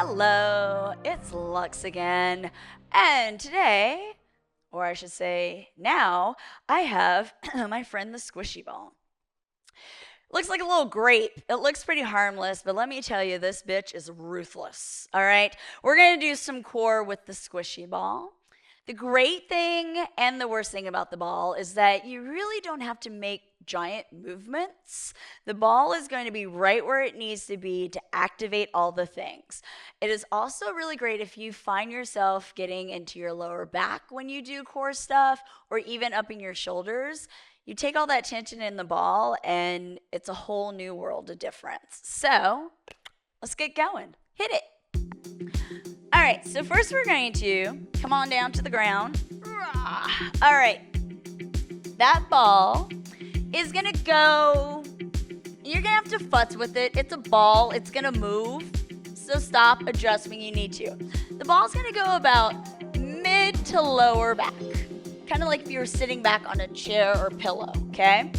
Hello, it's Lux again. And today, or I should say now, I have my friend the squishy ball. Looks like a little grape. It looks pretty harmless, but let me tell you, this bitch is ruthless. All right? We're going to do some core with the squishy ball. The great thing and the worst thing about the ball is that you really don't have to make giant movements. The ball is going to be right where it needs to be to activate all the things. It is also really great if you find yourself getting into your lower back when you do core stuff, or even up in your shoulders. You take all that tension in the ball and it's a whole new world of difference. So let's get going. Hit it. All right, so first we're going to come on down to the ground. All right, that ball is gonna go, you're gonna have to futz with it. It's a ball, it's gonna move, so stop, adjust when you need to. The ball's gonna go about mid to lower back, kind of like if you were sitting back on a chair or pillow, okay?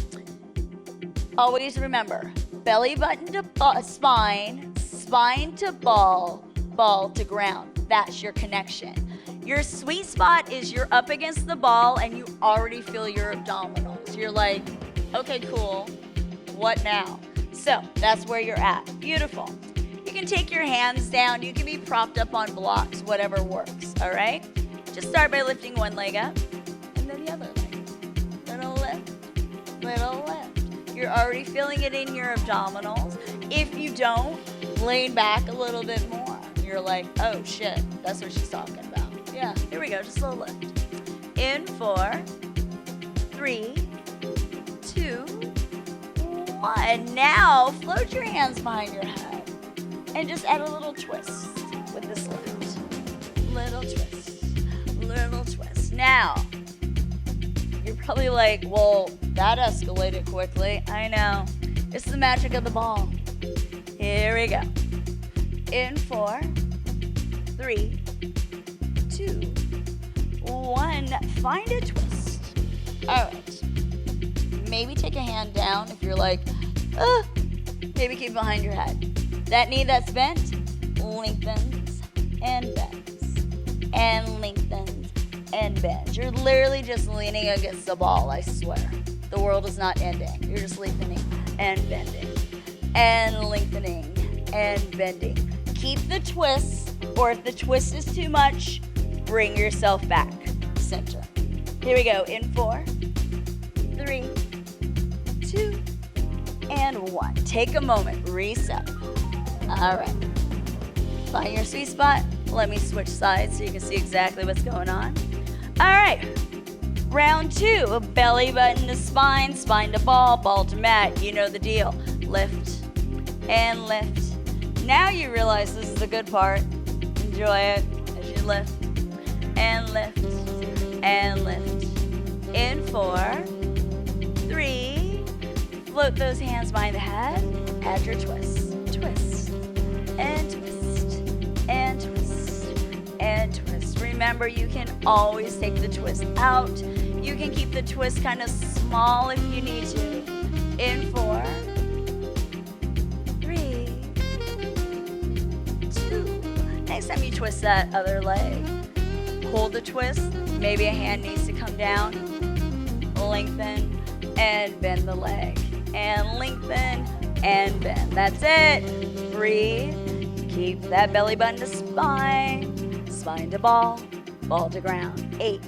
Always remember, belly button to spine, spine to ball, ball to ground. That's your connection. Your sweet spot is you're up against the ball and you already feel your abdominals. You're like, okay, cool, what now? So that's where you're at. Beautiful. You can take your hands down. You can be propped up on blocks, whatever works, all right? Just start by lifting one leg up and then the other leg. Little lift, little lift. You're already feeling it in your abdominals. If you don't, lean back a little bit more. You're like, oh shit, that's what she's talking about. Yeah, here we go, just a little lift. In 4, 3, 2, 1. Now, float your hands behind your head and just add a little twist with this lift. Little twist, little twist. Now, you're probably like, well, that escalated quickly. I know, it's the magic of the ball. Here we go. In 4, 3, 2, 1. Find a twist. All right. Maybe take a hand down if you're like, maybe keep behind your head. That knee that's bent lengthens and bends and lengthens and bends. You're literally just leaning against the ball, I swear. The world is not ending. You're just lengthening and bending and lengthening and bending. Keep the twist, or if the twist is too much, bring yourself back center. Here we go. In 4, 3, 2, and 1. Take a moment. Reset. All right. Find your sweet spot. Let me switch sides so you can see exactly what's going on. All right. Round 2. Belly button to spine, spine to ball, ball to mat. You know the deal. Lift and lift. Now you realize this is the good part. Enjoy it as you lift and lift and lift. In 4, 3, float those hands behind the head. Add your twist, twist, and twist, and twist, and twist. Remember, you can always take the twist out. You can keep the twist kind of small if you need to. In 4, 3, 2. Next time you twist that other leg, hold the twist. Maybe a hand needs to come down. Lengthen and bend the leg. And lengthen and bend. That's it. Breathe. Keep that belly button to spine. Spine to ball. Ball to ground. 8,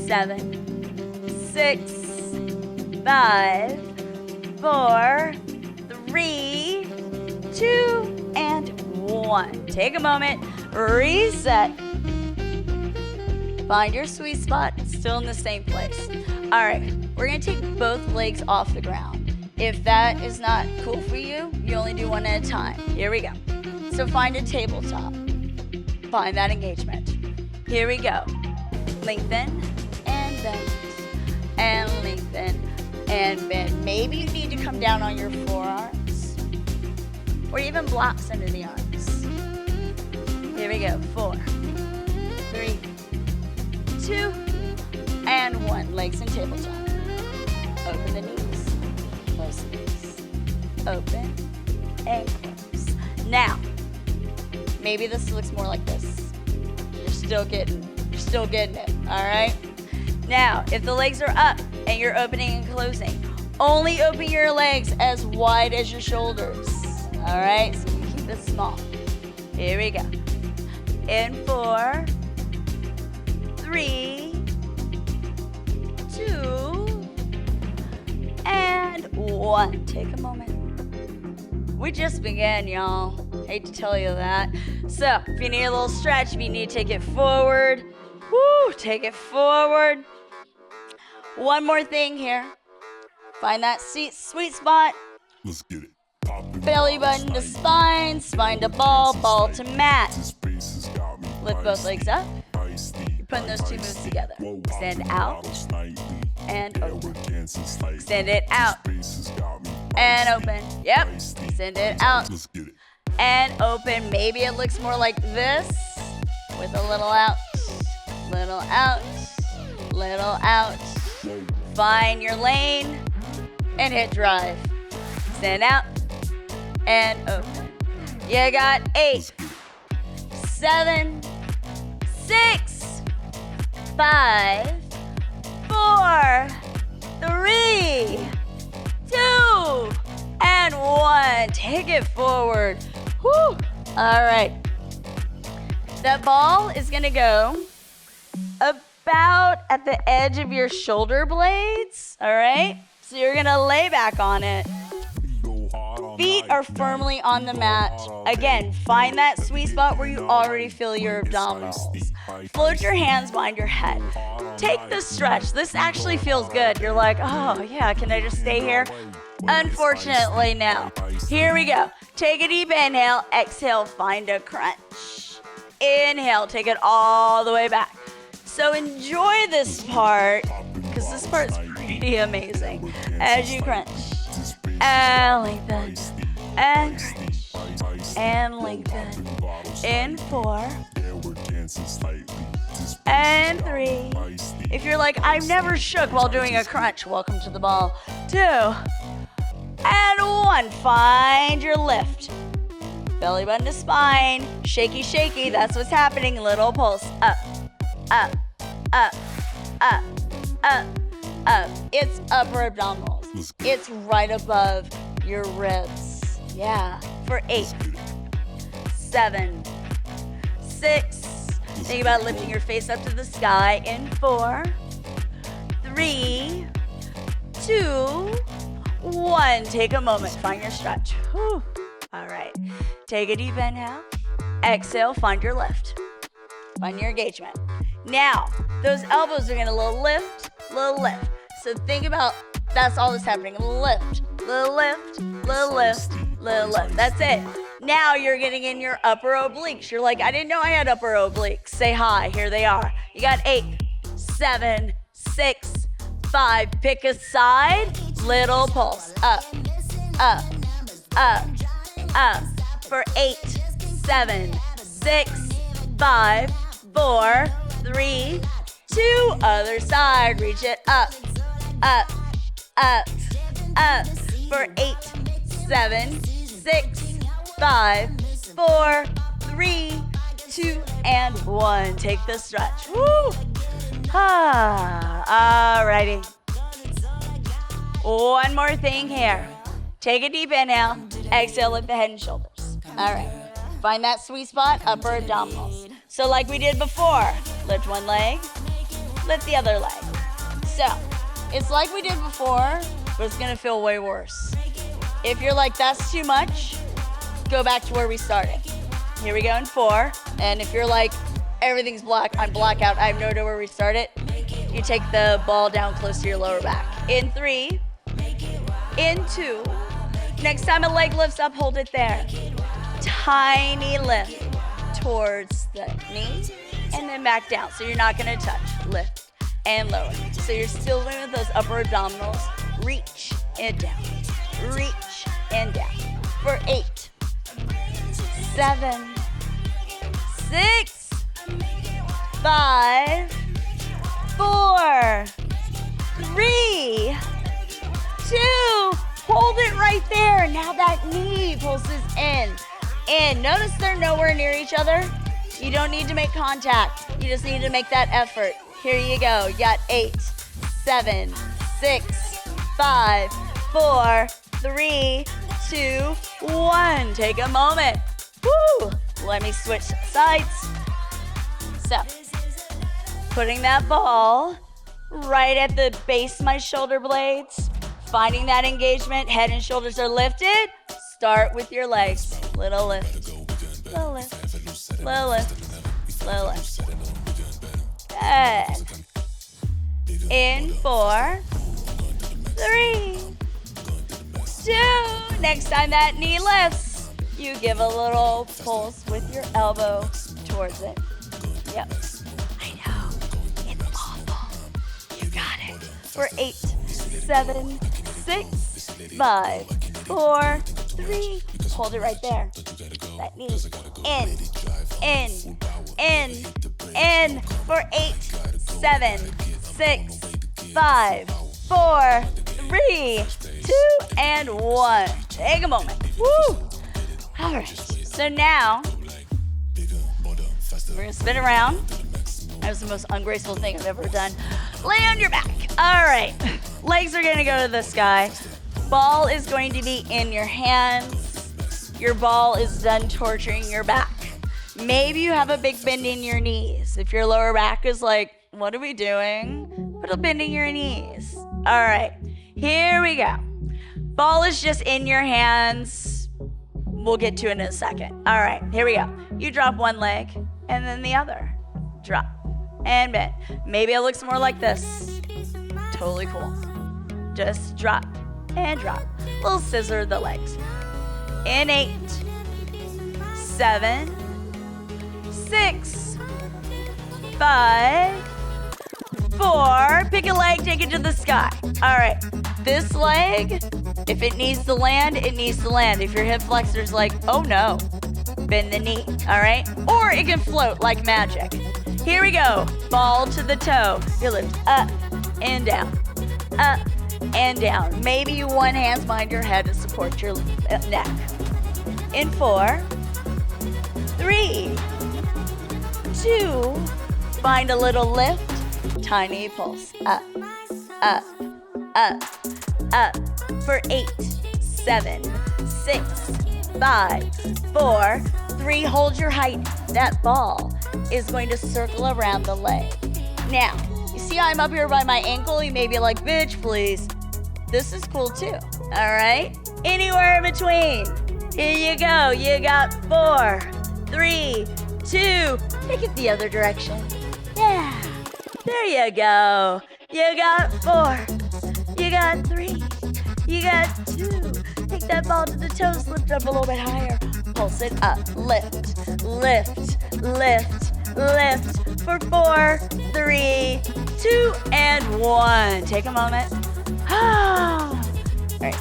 7, 6, 5, 4, 3, 2, and 1. Take a moment. Reset. Find your sweet spot. Still in the same place. All right. We're going to take both legs off the ground. If that is not cool for you, you only do one at a time. Here we go. So find a tabletop. Find that engagement. Here we go. Lengthen and bend. And lengthen and bend. Maybe you need to come down on your forearms. Or even blocks under the arms. Here we go. 4, 3, 2, and 1. Legs and tabletop. Open the knees. Close the knees. Open and close. Now, Maybe this looks more like this. You're still getting it, all right? Now, if the legs are up and you're opening and closing, only open your legs as wide as your shoulders, all right? So you keep it small. Here we go. In 4, 3, 2, and 1. Take a moment. We just began, y'all. Hate to tell you that. So, if you need a little stretch, if you need to take it forward, woo, take it forward. One more thing here. Find that sweet spot. Let's get it. Belly button to spine, spine to ball, ball to mat. Lift both legs up. You're putting those two moves together. Extend out and open. Extend it out and open. Yep. Extend it out and open. Maybe it looks more like this with a little out, little out, little out. Find your lane and hit drive. Extend out and open. You got 8, 7, 6, 5, 4, 3, 2, and 1. Take it forward. Whew. All right. That ball is going to go about at the edge of your shoulder blades. All right. So you're going to lay back on it. Feet are firmly on the mat. Again, find that sweet spot where you already feel your abdominals. Float your hands behind your head. Take the stretch. This actually feels good. You're like, oh yeah, can I just stay here? Unfortunately, no. Here we go. Take a deep inhale. Exhale, find a crunch. Inhale, take it all the way back. So enjoy this part, because this part's pretty amazing. As you crunch. And lengthen, and crunch, and lengthen. In 4, and 3. If you're like, I've never shook while doing a crunch, welcome to the ball. 2, and 1. Find your lift. Belly button to spine, shaky, shaky. That's what's happening. Little pulse. Up, up, up, up, up, up. It's upper abdominals. It's right above your ribs. Yeah. For 8, 7, 6. Think about lifting your face up to the sky. In 4, 3, 2, 1. Take a moment. Find your stretch. Whew. All right. Take a deep inhale. Exhale. Find your lift. Find your engagement. Now, those elbows are going to little lift, little lift. So think about that's all that's happening. Lift, little lift, little lift, little lift. That's it. Now you're getting in your upper obliques. You're like, I didn't know I had upper obliques. Say hi. Here they are. You got 8, 7, 6, 5. Pick a side. Little pulse. Up, up, up, up. For 8, 7, 6, 5, 4, 3, 2. Other side. Reach it up, up, up, up. For 8, 7, 6, 5, 4, 3, 2, and 1. Take the stretch. Woo! Alrighty. One more thing here. Take a deep inhale. Exhale, lift the head and shoulders. Alright. Find that sweet spot, upper abdominals. So like we did before, lift one leg, lift the other leg. So, it's like we did before, but it's gonna feel way worse. If you're like, that's too much, go back to where we started. Here we go in 4. And if you're like, everything's black, I'm blackout, I have no idea where we started, you take the ball down close to your lower back. In 3, in 2. Next time a leg lifts up, hold it there. Tiny lift towards the knee and then back down. So you're not gonna touch. Lift and lower. So you're still doing with those upper abdominals. Reach and down. Reach and down. For 8, 7, 6, 5, 4, 3, 2. Hold it right there. Now that knee pulses in. in. Notice they're nowhere near each other. You don't need to make contact. You just need to make that effort. Here you go. You got 8, 7, 6, 5, 4, 3, 2, 1. Take a moment. Woo! Let me switch sides. So, putting that ball right at the base of my shoulder blades. Finding that engagement. Head and shoulders are lifted. Start with your legs. Little lift. Little lift. Little lift. Little lift. Good. In 4, 3, 2. Next time that knee lifts, you give a little pulse with your elbow towards it. Yep. I know. It's awful. You got it. For 8, 7, 6, 5, 4, 3. Hold it right there. That knee. In. For 8, 7, 6, 5, 4, 3, 2, and 1. Take a moment. Woo! All right. So now, we're going to spin around. That was the most ungraceful thing I've ever done. Lay on your back. All right. Legs are going to go to the sky. Ball is going to be in your hands. Your ball is done torturing your back. Maybe you have a big bend in your knees. If your lower back is like, what are we doing? Put a bend in your knees. All right. Here we go. Ball is just in your hands. We'll get to it in a second. All right. Here we go. You drop one leg and then the other. Drop and bend. Maybe it looks more like this. Totally cool. Just drop and drop. Little scissor the legs. In 8, 7, 6, 5, 4. Pick a leg, take it to the sky. All right. This leg, if it needs to land, it needs to land. If your hip flexor's like, oh no, bend the knee. All right. Or it can float like magic. Here we go. Ball to the toe. You lift up and down. Up and down. Maybe one hand's behind your head to support your neck. In 4, 3, 2. Find a little lift. Tiny pulse. Up, up, up, up. For 8, 7, 6, 5, 4, 3. Hold your height. That ball is going to circle around the leg. Now, you see I'm up here by my ankle? You may be like, bitch, please. This is cool too. All right? Anywhere in between. Here you go. You got 4, 3, 2. Take it the other direction. Yeah. There you go. You got 4. You got 3. You got 2. Take that ball to the toes. Lift up a little bit higher. Pulse it up. Lift, lift, lift, lift. For 4, 3, 2, and 1. Take a moment. All right.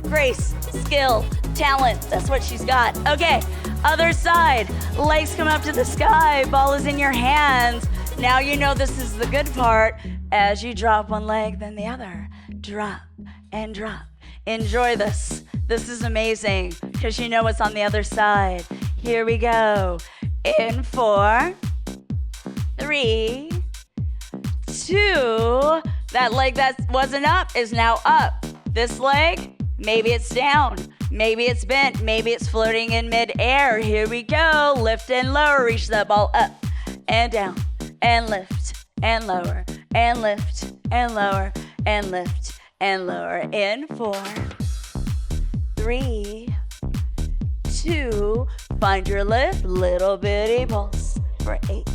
Grace, skill, talent. That's what she's got. Okay. Other side. Legs come up to the sky. Ball is in your hands. Now you know this is the good part. As you drop one leg, then the other. Drop and drop. Enjoy this. This is amazing because you know what's on the other side. Here we go. In 4, 3, 2. That leg that wasn't up is now up. This leg, maybe it's down. Maybe it's bent. Maybe it's floating in midair. Here we go. Lift and lower. Reach that ball up and down and lift and lower and lift and lower and lift and lower. In 4, 3, 2. Find your lift. Little bitty pulse. For 8,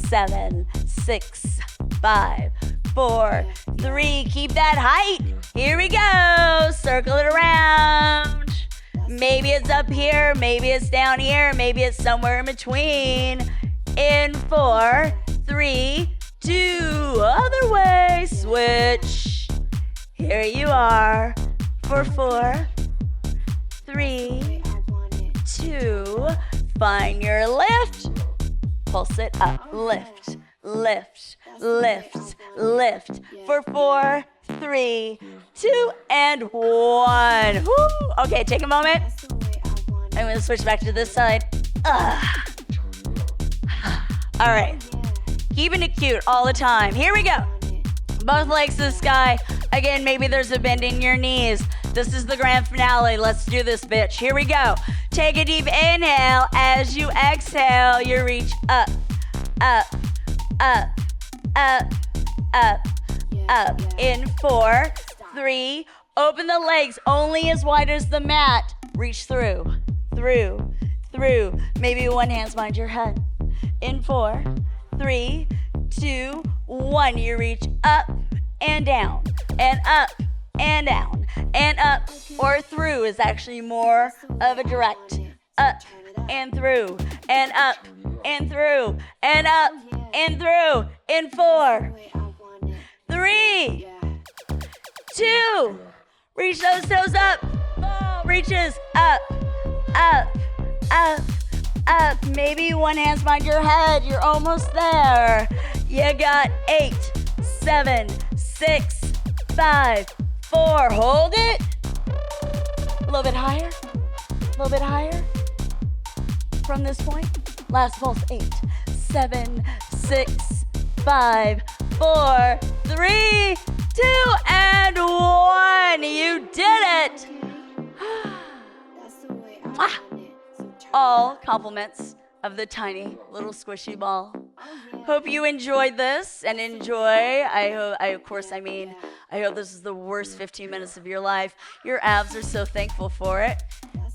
7, 6, 5, 4, 3. Keep that height. Here we go. Circle it around. Maybe it's up here. Maybe it's down here. Maybe it's somewhere in between. In 4, 3, 2. Other way. Switch. Here you are. For 4, 3, 2. Find your lift. Pulse it up. Lift, lift, lift, lift. For 4, 3, 2, and 1. Woo. Okay, take a moment. I'm gonna switch back to this side. Ugh. All right, keeping it cute all the time. Here we go. Both legs to the sky. Again, maybe there's a bend in your knees. This is the grand finale. Let's do this, bitch. Here we go. Take a deep inhale. As you exhale, you reach up, up, up, up, up, up. In 4, 3, open the legs only as wide as the mat. Reach through, through, through. Maybe one hand's behind your head. In 4, 3, 2, 1. You reach up and down, and up and down, and up or through is actually more of a direct. Up and through, and up and through, and up and through. In 4, 3, 2, reach those toes up. Ball reaches up, up, up, up. Maybe one hand's behind your head. You're almost there. You got 8, 7, 6, 5, 4. Hold it. A little bit higher. A little bit higher. From this point. Last pulse. 8, 7, 6, 5, 4, 3, 2, and 1. You did it. All compliments of the tiny little squishy ball. Hope you enjoyed this and enjoy. I hope this is the worst 15 minutes of your life. Your abs are so thankful for it.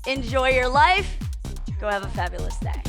Enjoy your life. Go have a fabulous day.